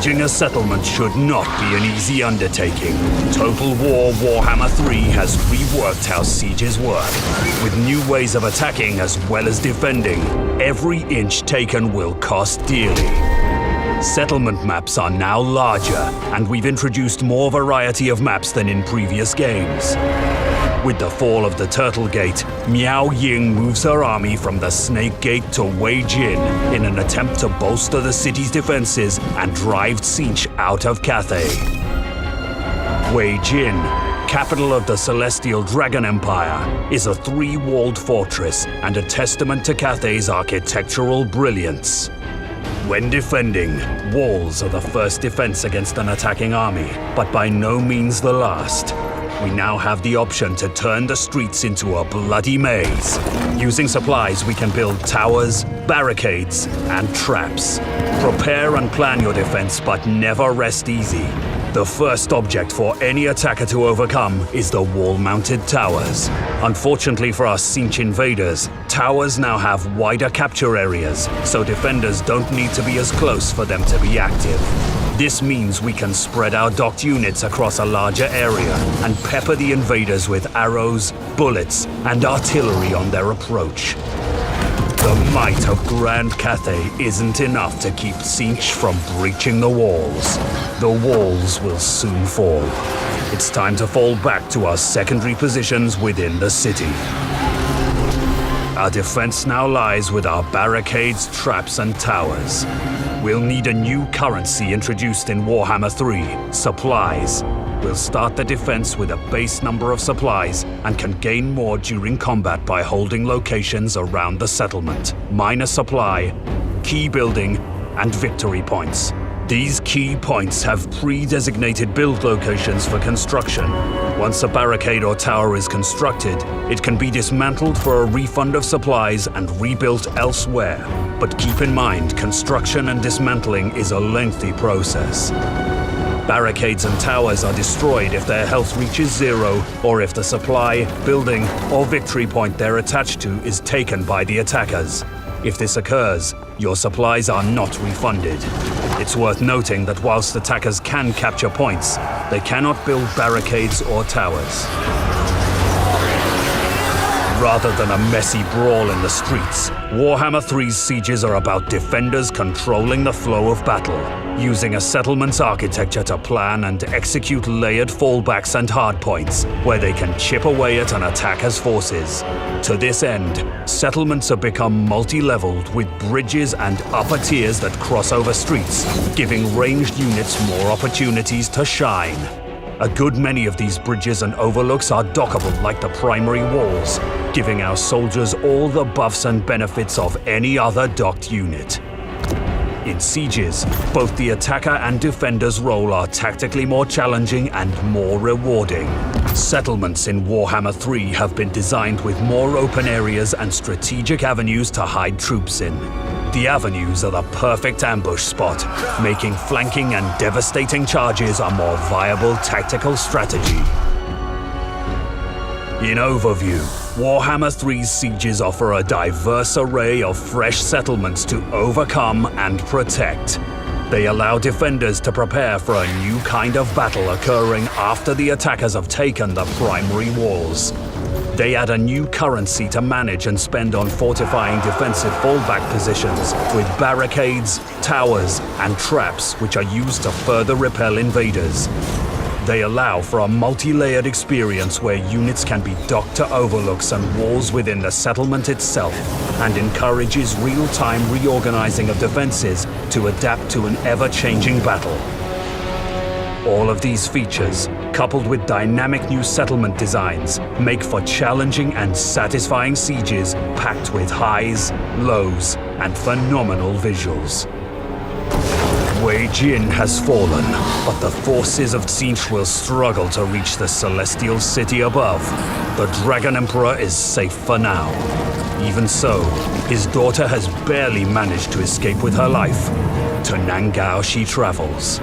Sieging a settlement should not be an easy undertaking. Total War Warhammer 3 has reworked how sieges work. With new ways of attacking as well as defending, every inch taken will cost dearly. Settlement maps are now larger, and we've introduced more variety of maps than in previous games. With the fall of the Turtle Gate, Miao Ying moves her army from the Snake Gate to Wei Jin in an attempt to bolster the city's defenses and drive Tzeentch out of Cathay. Wei Jin, capital of the Celestial Dragon Empire, is a three-walled fortress and a testament to Cathay's architectural brilliance. When defending, walls are the first defense against an attacking army, but by no means the last. We now have the option to turn the streets into a bloody maze. Using supplies, we can build towers, barricades, and traps. Prepare and plan your defense, but never rest easy. The first object for any attacker to overcome is the wall-mounted towers. Unfortunately for us Tzeentch invaders, towers now have wider capture areas, so defenders don't need to be as close for them to be active. This means we can spread our docked units across a larger area and pepper the invaders with arrows, bullets, and artillery on their approach. The might of Grand Cathay isn't enough to keep Tzeentch from breaching the walls. The walls will soon fall. It's time to fall back to our secondary positions within the city. Our defense now lies with our barricades, traps, and towers. We'll need a new currency introduced in Warhammer 3, supplies. We'll start the defense with a base number of supplies and can gain more during combat by holding locations around the settlement. Minor supply, key building, and victory points. These key points have pre-designated build locations for construction. Once a barricade or tower is constructed, it can be dismantled for a refund of supplies and rebuilt elsewhere. But keep in mind, construction and dismantling is a lengthy process. Barricades and towers are destroyed if their health reaches 0, or if the supply, building, or victory point they're attached to is taken by the attackers. If this occurs, your supplies are not refunded. It's worth noting that whilst attackers can capture points, they cannot build barricades or towers. Rather than a messy brawl in the streets, Warhammer 3's sieges are about defenders controlling the flow of battle, using a settlement's architecture to plan and execute layered fallbacks and hardpoints, where they can chip away at an attacker's forces. To this end, settlements have become multi-leveled with bridges and upper tiers that cross over streets, giving ranged units more opportunities to shine. A good many of these bridges and overlooks are dockable like the primary walls, giving our soldiers all the buffs and benefits of any other docked unit. In sieges, both the attacker and defender's role are tactically more challenging and more rewarding. Settlements in Warhammer 3 have been designed with more open areas and strategic avenues to hide troops in. The avenues are the perfect ambush spot, making flanking and devastating charges a more viable tactical strategy. In overview, Warhammer 3's sieges offer a diverse array of fresh settlements to overcome and protect. They allow defenders to prepare for a new kind of battle occurring after the attackers have taken the primary walls. They add a new currency to manage and spend on fortifying defensive fallback positions with barricades, towers, and traps which are used to further repel invaders. They allow for a multi-layered experience where units can be docked to overlooks and walls within the settlement itself, and encourages real-time reorganizing of defenses to adapt to an ever-changing battle. All of these features, coupled with dynamic new settlement designs, make for challenging and satisfying sieges packed with highs, lows, and phenomenal visuals. Wei Jin has fallen, but the forces of Tzeentch will struggle to reach the celestial city above. The Dragon Emperor is safe for now. Even so, his daughter has barely managed to escape with her life. To Nangao she travels.